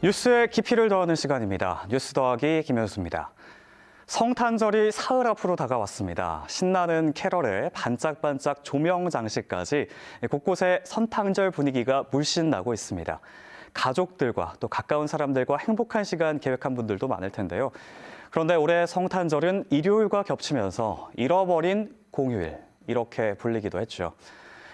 뉴스의 깊이를 더하는 시간입니다. 뉴스 더하기 김현수입니다. 성탄절이 사흘 앞으로 다가왔습니다. 신나는 캐럴에 반짝반짝 조명 장식까지 곳곳에 선탄절 분위기가 물씬 나고 있습니다. 가족들과 또 가까운 사람들과 행복한 시간 계획한 분들도 많을 텐데요. 그런데 올해 성탄절은 일요일과 겹치면서 잃어버린 공휴일, 이렇게 불리기도 했죠.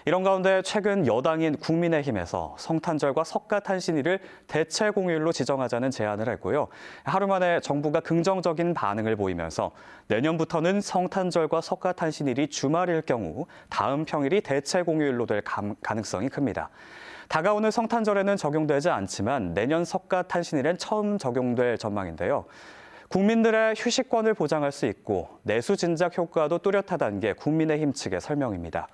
이런 가운데 최근 여당인 국민의힘에서 성탄절과 석가탄신일을 대체 공휴일로 지정하자는 제안을 했고요. 하루 만에 정부가 긍정적인 반응을 보이면서 내년부터는 성탄절과 석가탄신일이 주말일 경우 다음 평일이 대체 공휴일로 될 가능성이 큽니다. 다가오는 성탄절에는 적용되지 않지만 내년 석가탄신일엔 처음 적용될 전망인데요. 국민들의 휴식권을 보장할 수 있고 내수 진작 효과도 뚜렷하다는 게 국민의힘 측의 설명입니다.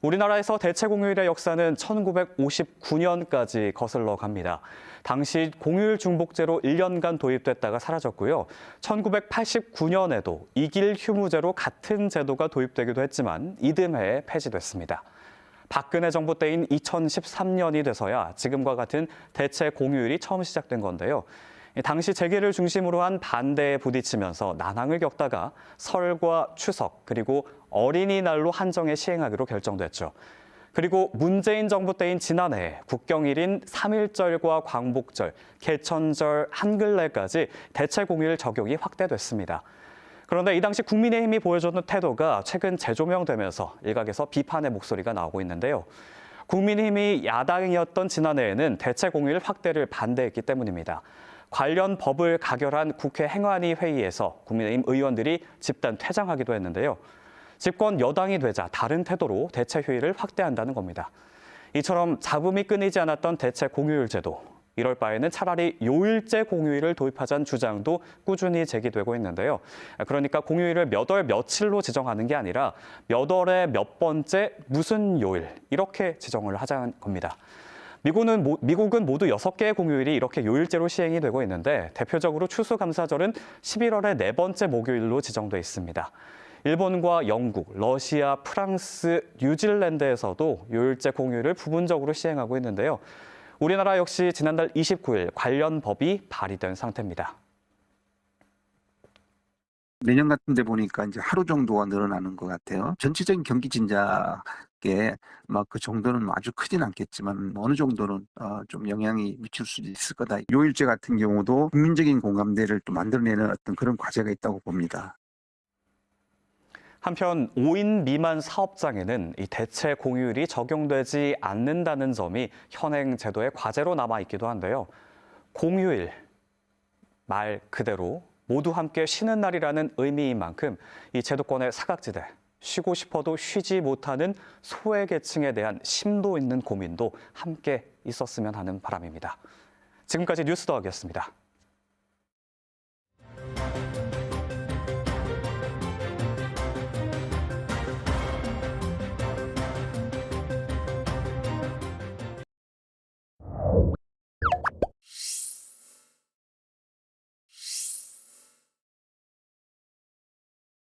우리나라에서 대체 공휴일의 역사는 1959년까지 거슬러 갑니다. 당시 공휴일 중복제로 1년간 도입됐다가 사라졌고요. 1989년에도 이길 휴무제로 같은 제도가 도입되기도 했지만 이듬해 폐지됐습니다. 박근혜 정부 때인 2013년이 돼서야 지금과 같은 대체 공휴일이 처음 시작된 건데요. 당시 재계를 중심으로 한 반대에 부딪히면서 난항을 겪다가 설과 추석 그리고 어린이날로 한정해 시행하기로 결정됐죠. 그리고 문재인 정부 때인 지난해 국경일인 3.1절과 광복절, 개천절, 한글날까지 대체 공휴일 적용이 확대됐습니다. 그런데 이 당시 국민의힘이 보여줬던 태도가 최근 재조명되면서 일각에서 비판의 목소리가 나오고 있는데요. 국민의힘이 야당이었던 지난해에는 대체 공휴일 확대를 반대했기 때문입니다. 관련 법을 가결한 국회 행안위 회의에서 국민의힘 의원들이 집단 퇴장하기도 했는데요. 집권 여당이 되자 다른 태도로 대체 휴일을 확대한다는 겁니다. 이처럼 잡음이 끊이지 않았던 대체 공휴일 제도. 이럴 바에는 차라리 요일제 공휴일을 도입하자는 주장도 꾸준히 제기되고 있는데요. 그러니까 공휴일을 몇 월 며칠로 지정하는 게 아니라 몇 월에 몇 번째 무슨 요일 이렇게 지정을 하자는 겁니다. 미국은 모두 6개의 공휴일이 이렇게 요일제로 시행이 되고 있는데 대표적으로 추수감사절은 11월의 4번째 목요일로 지정돼 있습니다. 일본과 영국, 러시아, 프랑스, 뉴질랜드에서도 요일제 공휴일을 부분적으로 시행하고 있는데요. 우리나라 역시 지난달 29일 관련 법이 발의된 상태입니다. 내년 같은 데 보니까 이제 하루 정도가 늘어나는 것 같아요. 전체적인 경기 진작에 막 그 정도는 아주 크진 않겠지만 어느 정도는 좀 영향이 미칠 수 있을 거다. 요일제 같은 경우도 국민적인 공감대를 또 만들어내는 어떤 그런 과제가 있다고 봅니다. 한편 5인 미만 사업장에는 이 대체 공휴일이 적용되지 않는다는 점이 현행 제도의 과제로 남아 있기도 한데요. 공휴일, 말 그대로 모두 함께 쉬는 날이라는 의미인 만큼 이 제도권의 사각지대, 쉬고 싶어도 쉬지 못하는 소외계층에 대한 심도 있는 고민도 함께 있었으면 하는 바람입니다. 지금까지 뉴스 더하기였습니다.